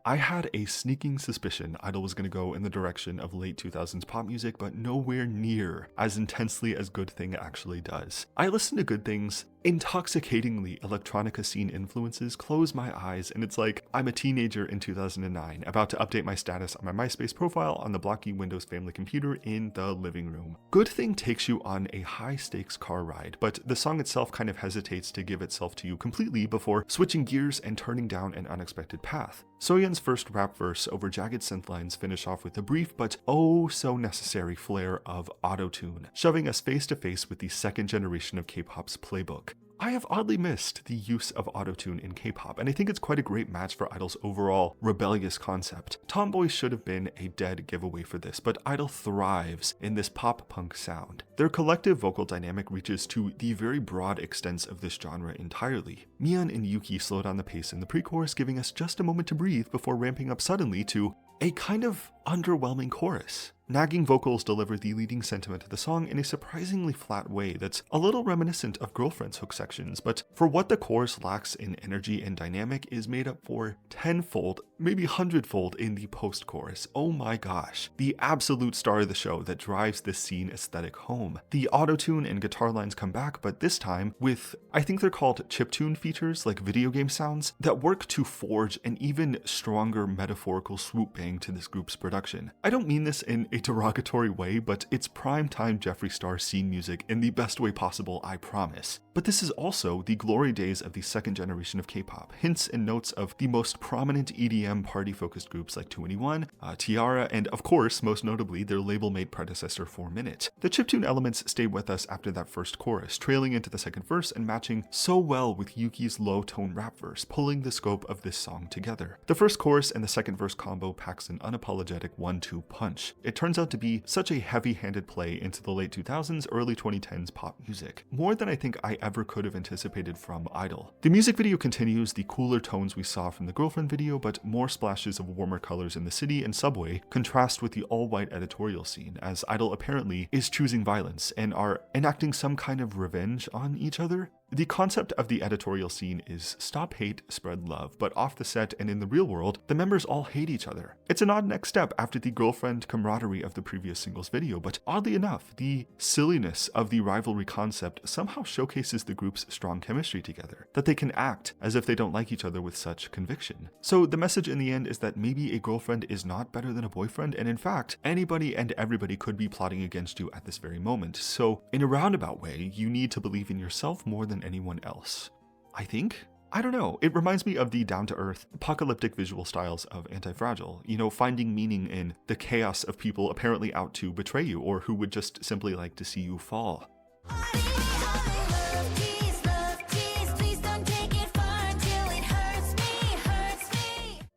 I had a sneaking suspicion i-dle was going to go in the direction of late 2000s pop music, but nowhere near as intensely as Good Thing actually does. I listen to Good Thing's intoxicatingly electronica scene influences, close my eyes, and it's like I'm a teenager in 2009, about to update my status on my MySpace profile on the blocky Windows family computer in the living room. Good Thing takes you on a high-stakes car ride, but the song itself kind of hesitates to give itself to you completely before switching gears and turning down an unexpected path. Soyeon's first rap verse over jagged synth lines finish off with a brief but oh so necessary flare of auto-tune, shoving us face to face with the second generation of K-pop's playbook. I have oddly missed the use of autotune in K-pop, and I think it's quite a great match for i-dle's overall rebellious concept. Tomboy should have been a dead giveaway for this, but i-dle thrives in this pop-punk sound. Their collective vocal dynamic reaches to the very broad extents of this genre entirely. Miyeon and Yuki slow down the pace in the pre-chorus, giving us just a moment to breathe before ramping up suddenly to a kind of underwhelming chorus. Nagging vocals deliver the leading sentiment of the song in a surprisingly flat way that's a little reminiscent of Girlfriend's hook sections, but for what the chorus lacks in energy and dynamic is made up for tenfold, maybe hundredfold in the post-chorus. Oh my gosh, the absolute star of the show that drives this scene aesthetic home. The autotune and guitar lines come back, but this time with, I think they're called chiptune features, like video game sounds, that work to forge an even stronger metaphorical swoop bang to this group's production. I don't mean this in a derogatory way, but it's primetime Jeffree Star scene music in the best way possible, I promise. But this is also the glory days of the second generation of K-pop, hints and notes of the most prominent EDM party-focused groups like 2NE1, Tiara, and of course, most notably, their label-mate predecessor 4Minute. The chiptune elements stay with us after that first chorus, trailing into the second verse and matching so well with Yuki's low-tone rap verse, pulling the scope of this song together. The first chorus and the second verse combo packs an unapologetic 1-2 punch. It turns out to be such a heavy-handed play into the late 2000s, early 2010s pop music, more than I think I ever could have anticipated from i-dle. The music video continues the cooler tones we saw from the Girlfriend video, but more splashes of warmer colors in the city and subway contrast with the all-white editorial scene, as i-dle apparently is choosing violence and are enacting some kind of revenge on each other. The concept of the editorial scene is stop hate, spread love, but off the set and in the real world, the members all hate each other. It's an odd next step after the Girlfriend camaraderie of the previous singles video, but oddly enough, the silliness of the rivalry concept somehow showcases the group's strong chemistry together, that they can act as if they don't like each other with such conviction. So the message in the end is that maybe a girlfriend is not better than a boyfriend, and in fact, anybody and everybody could be plotting against you at this very moment. So in a roundabout way, you need to believe in yourself more than anyone else. I think? I don't know, it reminds me of the down-to-earth, apocalyptic visual styles of Anti-Fragile, you know, finding meaning in the chaos of people apparently out to betray you or who would just simply like to see you fall.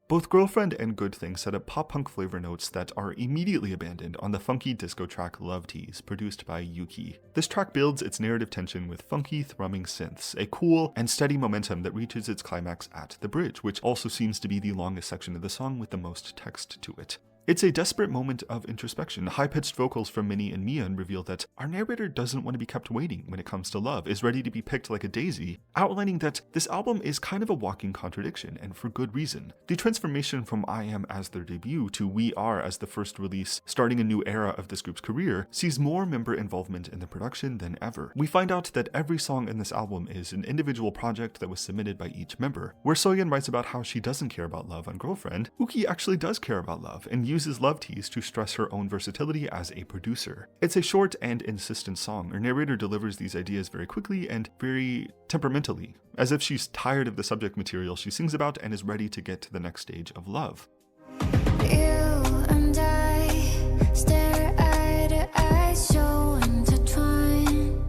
Both Girlfriend and Good Thing set up pop-punk flavor notes that are immediately abandoned on the funky disco track Love Tease, produced by Yuki. This track builds its narrative tension with funky, thrumming synths, a cool and steady momentum that reaches its climax at the bridge, which also seems to be the longest section of the song with the most text to it. It's a desperate moment of introspection. High-pitched vocals from Minnie and Miyeon reveal that our narrator doesn't want to be kept waiting when it comes to love, is ready to be picked like a daisy, outlining that this album is kind of a walking contradiction, and for good reason. The transformation from I Am as their debut to We Are as the first release, starting a new era of this group's career, sees more member involvement in the production than ever. We find out that every song in this album is an individual project that was submitted by each member. Where Soyeon writes about how she doesn't care about love on Girlfriend, Uki actually does care about love, and uses Love Tease to stress her own versatility as a producer. It's a short and insistent song. Her narrator delivers these ideas very quickly and very temperamentally, as if she's tired of the subject material she sings about and is ready to get to the next stage of love. You and I stare eye to eye, so intertwined.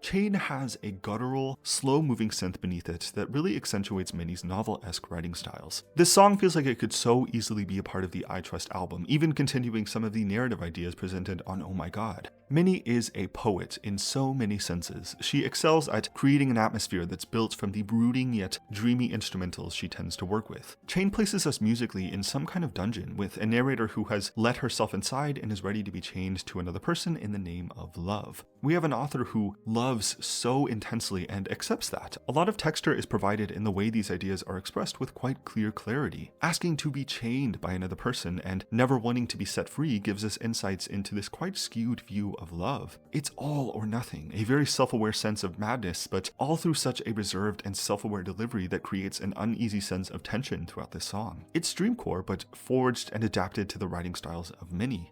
Chain has a guttural, slow-moving synth beneath it that really accentuates Minnie's novel-esque writing styles. This song feels like it could so easily be a part of the I Trust album, even continuing some of the narrative ideas presented on Oh My God. Minnie is a poet in so many senses. She excels at creating an atmosphere that's built from the brooding yet dreamy instrumentals she tends to work with. Chain places us musically in some kind of dungeon, with a narrator who has let herself inside and is ready to be chained to another person in the name of love. We have an author who loves loves so intensely and accepts that. A lot of texture is provided in the way these ideas are expressed with quite clear clarity. Asking to be chained by another person and never wanting to be set free gives us insights into this quite skewed view of love. It's all or nothing, a very self-aware sense of madness, but all through such a reserved and self-aware delivery that creates an uneasy sense of tension throughout this song. It's dreamcore, but forged and adapted to the writing styles of many.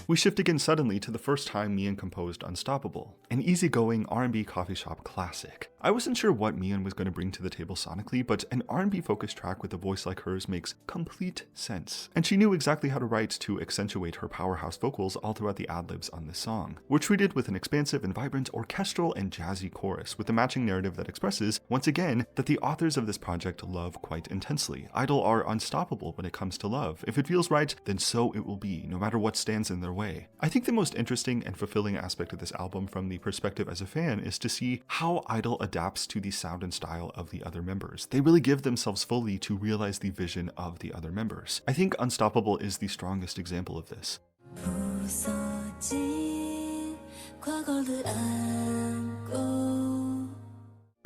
We shift again suddenly to the first time Mian composed Unstoppable, an easygoing R&B coffee shop classic. I wasn't sure what Mian was going to bring to the table sonically, but an R&B focused track with a voice like hers makes complete sense. And she knew exactly how to write to accentuate her powerhouse vocals all throughout the ad-libs on this song. We're treated with an expansive and vibrant orchestral and jazzy chorus with a matching narrative that expresses, once again, that the authors of this project love quite intensely. i-dle are unstoppable when it comes to love. If it feels right, then so it will be, no matter what stands in their way. I think the most interesting and fulfilling aspect of this album from the perspective as a fan is to see how i-dle adapts to the sound and style of the other members. They really give themselves fully to realize the vision of the other members. I think Unstoppable is the strongest example of this.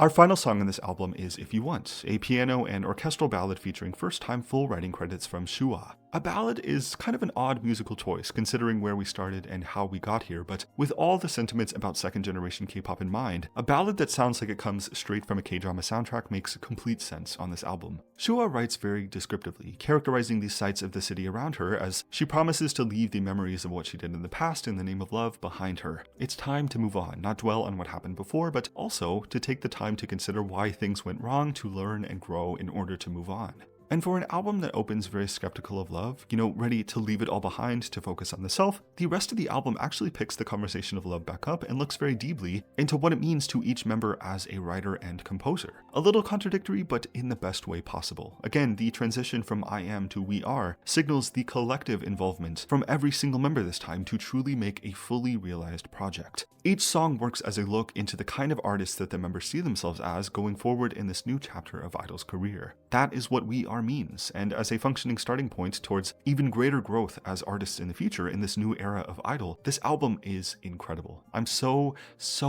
Our final song on this album is If You Want, a piano and orchestral ballad featuring first-time full writing credits from Shua. A ballad is kind of an odd musical choice considering where we started and how we got here, but with all the sentiments about second-generation K-pop in mind, a ballad that sounds like it comes straight from a K-drama soundtrack makes complete sense on this album. Shua writes very descriptively, characterizing the sights of the city around her as she promises to leave the memories of what she did in the past in the name of love behind her. It's time to move on, not dwell on what happened before, but also to take the time to consider why things went wrong, to learn and grow in order to move on. And for an album that opens very skeptical of love, ready to leave it all behind to focus on the self, the rest of the album actually picks the conversation of love back up and looks very deeply into what it means to each member as a writer and composer. A little contradictory, but in the best way possible. Again, the transition from I am to we are signals the collective involvement from every single member this time to truly make a fully realized project. Each song works as a look into the kind of artists that the members see themselves as going forward in this new chapter of i-dle's career. That is what we are means, and as a functioning starting point towards even greater growth as artists in the future in this new era of i-dle, this album is incredible. I'm so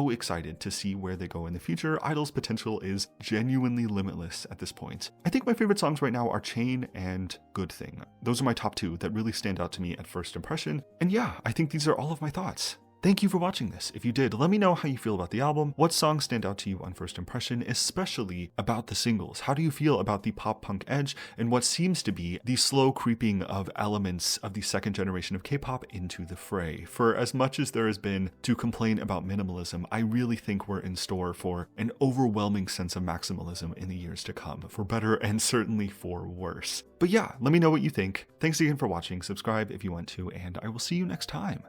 excited to see where they go in the future. i-dle's potential is genuinely limitless at this point. I think my favorite songs right now are Chain and Good Thing. Those are my top two that really stand out to me at first impression, and yeah, I think these are all of my thoughts. Thank you for watching this. If you did, let me know how you feel about the album. What songs stand out to you on first impression, especially about the singles? How do you feel about the pop-punk edge and what seems to be the slow creeping of elements of the second generation of K-pop into the fray? For as much as there has been to complain about minimalism, I really think we're in store for an overwhelming sense of maximalism in the years to come, for better and certainly for worse. But yeah, let me know what you think. Thanks again for watching, subscribe if you want to, and I will see you next time.